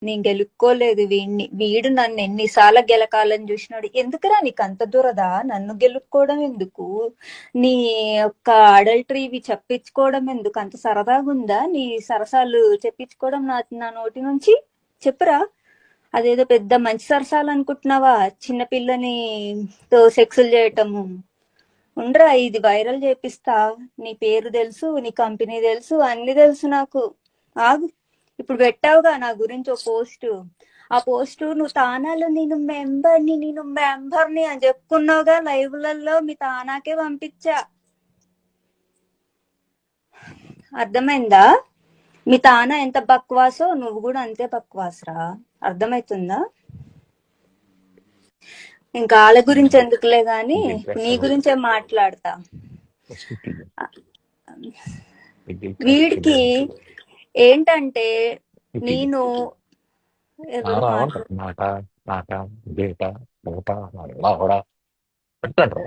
నేను గెలుక్కోలేదు వీడిని. వీడు నన్ను ఎన్నిసార్లు గెలకాలని చూసినాడు. ఎందుకురా నీకు అంత దురదా? నన్ను గెలుక్కోవడం ఎందుకు? నీ యొక్క అడల్టరీవి చెప్పించుకోవడం ఎందుకు? అంత సరదాగా ఉందా నీ సరసాలు చెప్పించుకోవడం నా నోటి నుంచి? చెప్పురా. అదేదో పెద్ద మంచి సరసాలు అనుకుంటున్నావా? చిన్నపిల్లని తో సెక్సులు చేయటము. ఉండరా, ఇది వైరల్ చేపిస్తా. నీ పేరు తెలుసు, నీ కంపెనీ తెలుసు, అన్ని తెలుసు నాకు. ఆగు. ఇప్పుడు పెట్టావుగా నా గురించి ఓ పోస్ట్. ఆ పోస్ట్ నువ్వు తానాలో నేను మెంబర్ని అని చెప్పుకున్నావుగా లైవ్లలో. మీ తానాకే పంపించా. అర్థమైందా? మీ తానా ఎంత బక్వాసో నువ్వు కూడా అంతే బక్వాసరా. అర్థమవుతుందా? ఇంకా వాళ్ళ గురించి ఎందుకులే గాని నీ గురించే మాట్లాడతా. వీడికి ఏంటంటే నేను ఎవరు నాట నాట బేట మూట పెట్టండ్రు